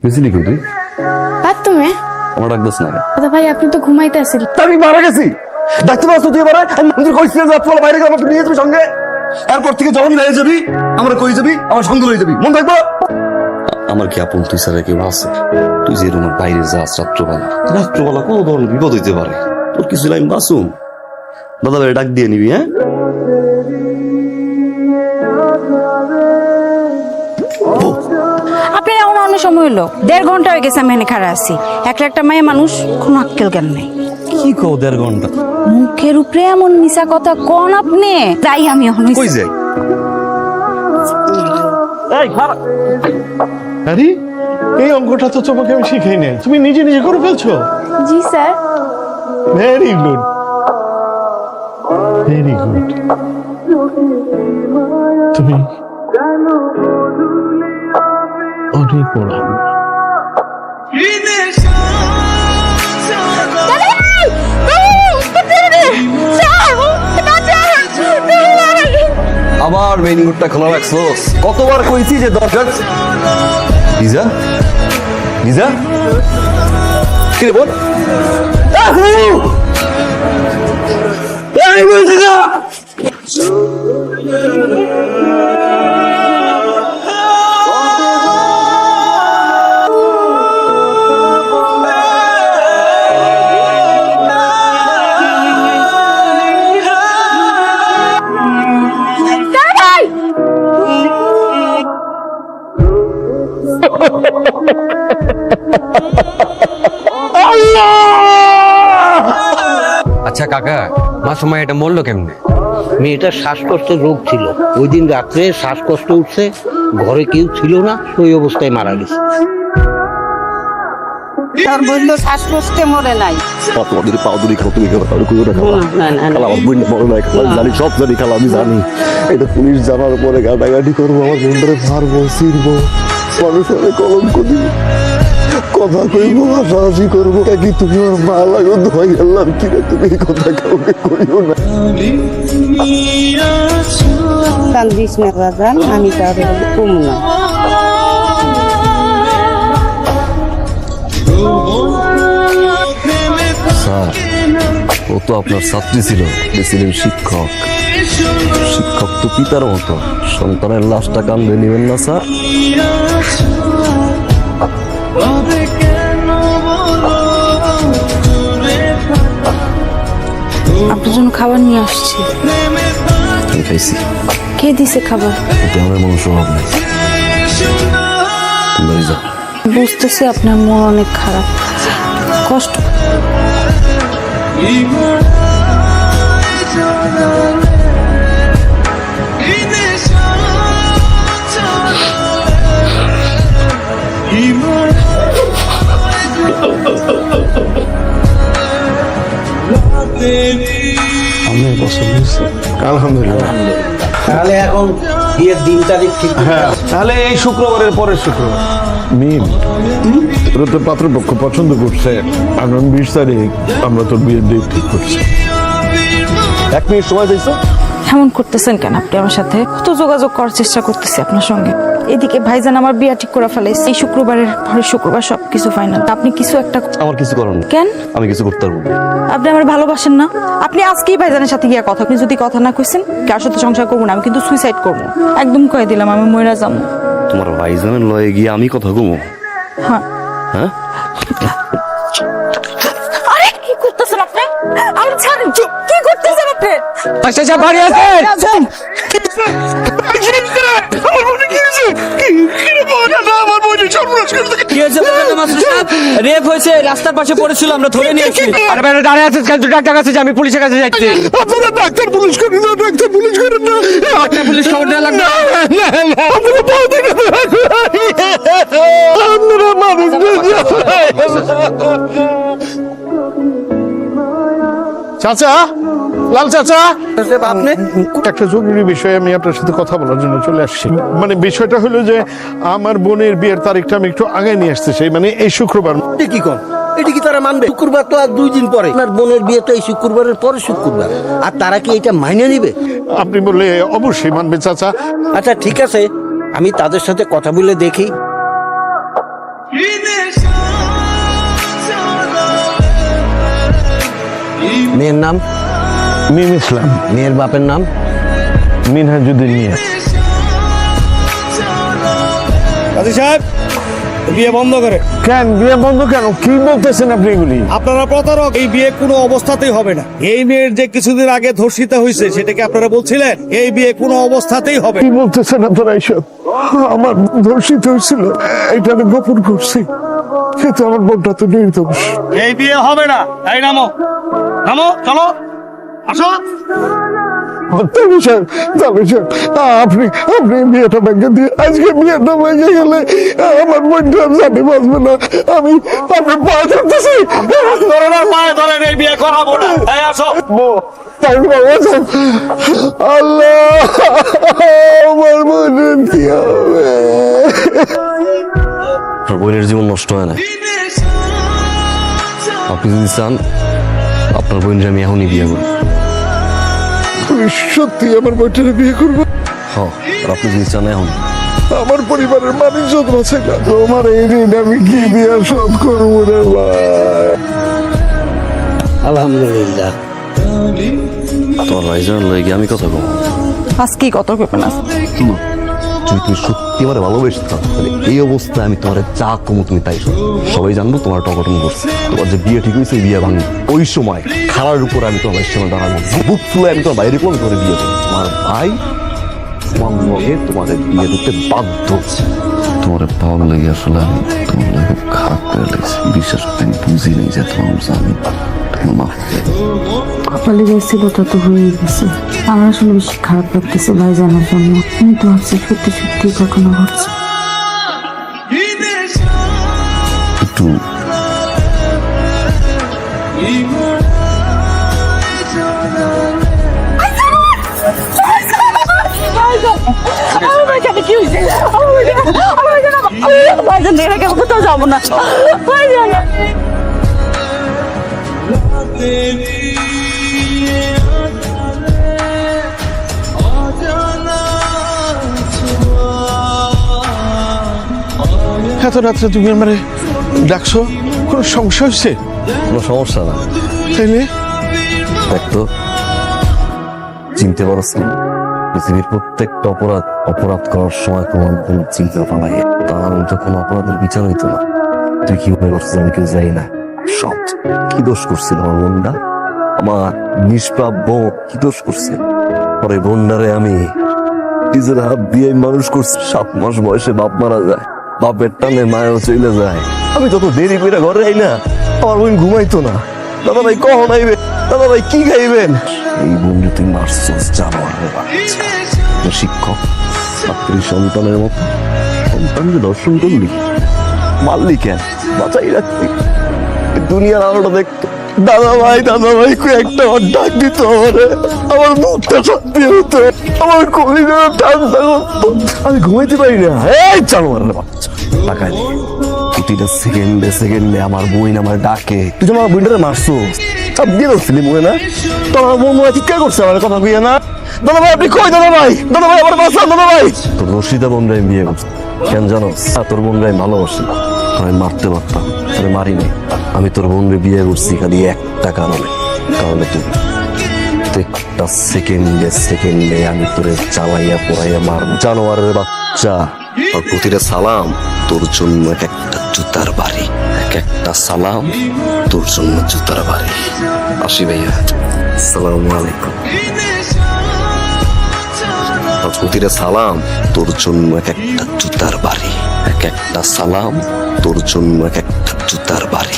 গেছিলি কই তুই? বাথরুমে। আমার ডাক দিস না কেন? দাদা ভাই আপনি তো ঘুমাইতে আসেন। আমি মারা গেছি, ডাক্তার আসতো তুই এবারে আমি কইছিলাম যে তুই বাইরে গেলে আমাকে নিয়ে যাবি সঙ্গে, এরপর থেকে যখন বাইরে যাবি আমরা কই যাবি, আমার সঙ্গে লই যাবি, মন থাকবো। আমার কি আপন তুই ছাড়া কেউ আছে? তুই যে রুমের বাইরে যাস রাত্রবেলা কোনো ধরনের বিপদ হইতে পারে, তোর কিছু লাইন বাসুম দাদা ভাই ডাক দিয়ে নিবি। হ্যাঁ আপনার এমন অনেক সময় হলো, 1.5 ঘন্টা হয়ে গেছে আমি এখানে খাড়া আছি। একটা মায়া মানুষ কোনো আক্কেল জ্ঞান নেই। কি কও 1.5 ঘন্টা? মুখের উপরে এমন মিশা কথা কোন আপনি? তাই আমি কই যাই? আরে এই অঙ্কটা তো তোমাকে আমি শিখাই নাই, তুমি নিজে নিজে করে ফেলছো। জি sir. Very good, very good. তুমি অনেক বড়। আবার মেইন রোডটা খোলা রাখছোস? কতবার কইছি যে দরকার। লিজা লিজা কি রে বল? আচ্ছা কাকা, মাসুমা এটা মরলো কেমনে? মেয়েটার শ্বাসকষ্টের রোগ ছিল, ওই দিন রাত্রে শ্বাসকষ্ট উঠছে, ঘরে কেউ ছিল না, ওই অবস্থায় মারা গেছে। তার বললো শ্বাসকষ্টে মরে নাই। তোমাদের পাউদুরি খাও, তুমি খাও, তাহলে কইও না খালা। খালা আমার বোন বড় নাই, খালা জানি, সব জানি খালা, আমি জানি। এটা পুলিশ জানার পরে গাটাগাটি করবো, আমার বোনটারে মারবো, ছিড়বো, মানুষের কলঙ্ক দিব, কথা কইবো, হাসাহাসি করবো। কি তুমি আমার মা লাগো, দোয়াই গেলাম কিনা, তুমি এই কথা কাউকে কইও না। কান্দিস না বাজান, আমি তার কম না। স্যার, ও তো আপনার ছাত্রী ছিল, ছিলেন শিক্ষক। শিক্ষক তো পিতার মতো, সন্তানের লাশটা কান্দে নেবেন না স্যার। আপনার জন্য খাবার নিয়ে আসছি। আমি খাইছি। কে দিছে খাবার? গ্রামের মানুষ অভাব নেই। তুমি বাড়ি যাও। বুঝতেছি আপনার মন অনেক খারাপ, কষ্ট। আমার পছন্দ হয়েছে, আলহামদুলিল্লাহ। তাহলে এখন বিয়ের দিন তারিখ ঠিক? হ্যাঁ, তাহলে এই শুক্রবারের পরের শুক্রবার। মিম, তোর তো পাত্রপক্ষ পছন্দ করছে, আগামী 20 তারিখ আমরা তোর বিয়ের ডেট ঠিক করছি। 1 মিনিট সময় দিয়েছো? এমন করতেছেন কেন আপনি আমার সাথে? কত যোগাযোগ করার চেষ্টা করতেছি আপনার সঙ্গে। এদিকে ভাইজান আমার বিয়া ঠিক করে ফেলাইছে, এই শুক্রবারের পরের শুক্রবার সবকিছু ফাইনাল। আপনি কিছু একটা আমার কিছু করার নেই। কেন? আমি কিছু করতে পারবো না। আপনি আমার ভালোবাসেন না? আপনি আজকেই ভাইজানের সাথে গিয়া কথা, আপনি যদি কথা না কইছেন কার সাথে সংসার করবো না, আমি কিন্তু সুইসাইড করবো। একদম কয়ে দিলাম, আমি মইরা যাবো। তোমার ভাইজানের লয়ে গিয়ে আমি কথা কমো? হ্যাঁ। হ্যাঁ, আরে কি করতেছেন আপনি? আমি ছাড়েন, কি করতেছেন আপনি? আচ্ছা বাড়ি আছেন? রেপ হয়েছে, রাস্তার পাশে পড়েছিল, আমরা ধরে নিয়েছি। আরে ভাই দাঁড়িয়ে আছিস কেন? তুই ডাক্তার কাছে যা, আমি পুলিশের কাছে যাচ্ছি। আপনারা ডাক্তার পুলিশ করেন না, ডাক্তার পুলিশ করেন না, একটা পুলিশ খবর দেওয়া লাগবে। আপনারা মানুষ চাচা, লাল চাচা, আপনি একটা জরুরি বিষয়ে আমি আপনার সাথে কথা বলার জন্য চলে আসছি। মানে বিষয়টা হলো যে আমার বোনের বিয়ের তারিখটা আমি একটু আগে নিয়ে আসতে চাই, মানে এই শুক্রবার। কি কোন এটা কি তারা মানবে? শুক্রবার তো আর 2 দিন পরে, আপনার বোনের বিয়ে তো এই শুক্রবারের পরে শুক্রবার, আর তারা কি এটা মাইনে নিবে? আপনি বললে অবশ্যই মানবে চাচা। আচ্ছা ঠিক আছে, আমি তাদের সাথে কথা বলে দেখি। মেয়ের নাম? মিম ইসলাম। মেয়ের বাপের নাম? মিনহাজুদ্দিন মিয়া। কাজী সাহেব, বিয়ে বন্ধ করে। কেন বিয়ে বন্ধ কেন? কি বলতেছেন আপনি এগুলি? আপনারা প্রতারক, এই বিয়ে কোনো অবস্থাতেই হবে না। এই মেয়ের যে কিছুদিন আগে ধর্ষিত হয়েছে সেটাকে আপনারা বলছিলেন, এই বিয়ে কোনো অবস্থাতেই হবে কি বলতেছেন আপনারা এইসব? আমার ধর্ষিত হয়েছিল, এটা আমি গোপন করছি, কিন্তু আমার বোনটা তো নির্দোষ। এই বিয়ে হবে না। এই নামো, নামো, চলো, আসো। আপনি বিয়েটা ভেঙে দিয়ে আজকে বিয়েটা ভেঙে গেলে আমার বোনটা জানি বাঁচবে না। আমি আপনার পা ধরতেছি, পায়ে ধরেন, এই বিয়ে করাবো না। এই আসো। আল্লাহ, আমার বোনের কি হবে? আপনার বোনের জীবন নষ্ট হয় না। আপনি যদি চান আপনার বোনের আমি এখনই বিয়ে করবো। তুমি সত্যি আমার বোনটারে বিয়ে করবো? হ্যাঁ, আর আপনি যদি চান এখন আমার পরিবারের মানুষ যত আছে না, তোমার এই ঋণ আমি কি দিয়ে শোধ করবো রে ভাই? আলহামদুলিল্লাহ। তোমার ভাইজান লয়ে আমি কথা কম। আজকেই কত করবেন না? যদি তুমি সত্যি আমার ভালোবেসে থাকো, তাহলে এই অবস্থায় আমি তোমার যা কমো তুমি তাই শোনো। সবাই জানবো তোমার টকটম করছে, তোমার যে বিয়ে ঠিক হয়েছে বিয়ে ভাঙবে। ওই সময় খারার উপর আমি তোমার সামনে দাঁড়াবো, বুক ফুলে আমি তোমার বাইরে কোন করে বিয়ে করবো। তোমার ভাই তোমার লগে তোমাদের বিয়ে দিতে বাধ্য। তোমার পাওয়ার লেগে আসলে আমি তোমার লগে খুব খারাপ করে লেগেছি। বিশ্বাস করতে আমি বুঝি নেই যে তোমার জানি কপালে গেছিল তা তো হয়ে গেছে। আমার আসলে বেশি খারাপ লাগতেছে ভাইজানের জন্য। আমি তো ভাবছি সত্যি সত্যি ঘটনা ঘটছে। একটু কোথাও যাবো না। এত রাত্রে তুমি আমার ডাকছো, কোনো সমস্যা হচ্ছে? কোনো সমস্যা না। তাইলে দেখতো চিনতে পারছ না, পৃথিবীর প্রত্যেকটা অপরাধ করার সময় তোমার কোনো চিন্তা পালাই, তার মধ্যে কোনো অপরাধের বিচার হইতো না। তুই কি মনে করছিস আমি কেউ যাই না? সব কি দোষ করছিল আমার বোনটা? আমার নিষ্পাপ বোন কি দোষ করছিল? পরে বোনটারে আমি নিজের হাত দিয়ে মানুষ করছি। 7 মাস বয়সে বাপ মারা যায়, বাপের টানে মায়ও চলে যায়। আমি যত দেরি করে ঘরে আই না, আমার বোন ঘুমাইতো না। দাদা ভাই কখন আইবে? দাদা ভাই কি খাইবেন? এই বন্ধু তুই মারছিস জানোয়ারের বাচ্চা। শিক্ষক ছাত্রী সন্তানের মতো সন্তানকে দর্শন করলি, মারলি কেন? বাঁচাই রাখতি, দুনিয়ার আলোটা দেখতো। দাদা ভাই একটা ডাক দিত আমারে, আমার মুখটা শান্তি হতো, আমার কলিজা ঠান্ডা করতো। আমি ঘুমাইতে পারি না। এই জানোয়ারের বাচ্চা টাকা প্রতিটা সেকেন্ডে আমার বোন আমার ডাকে। তুই যখন আমার বোনটারে মারছো চাপ দিয়ে ধরছিলি মনে না? তোমার বোন মনে চিৎকার করছে আমার কথা কইয়া না? দাদা ভাই আপনি কই? দাদা ভাই আমার বাঁচান দাদা ভাই। তোর রশিদা বোনরা আমি বিয়ে করছি কেন জানো? তোর বোনরা আমি ভালোবাসি, আমি মারতে পারতাম, তোরে মারি নাই। আমি তোর বোনরে বিয়ে করছি খালি একটা কারণে তুমি প্রত্যেকটা সেকেন্ডে আমি তোরে চালাইয়া পড়াইয়া মারব। জানোয়ারের বাচ্চা, আর প্রতিটা সালাম তোর জন্য এক একটা জুতার বাড়ি, এক একটা সালাম তোর জন্য জুতার বাড়ি। আসি ভাইয়া, আসসালামু আলাইকুম। আর প্রতিটা সালাম তোর জন্য এক একটা জুতার বাড়ি, এক একটা সালাম তোর জন্য এক একটা জুতার বাড়ি।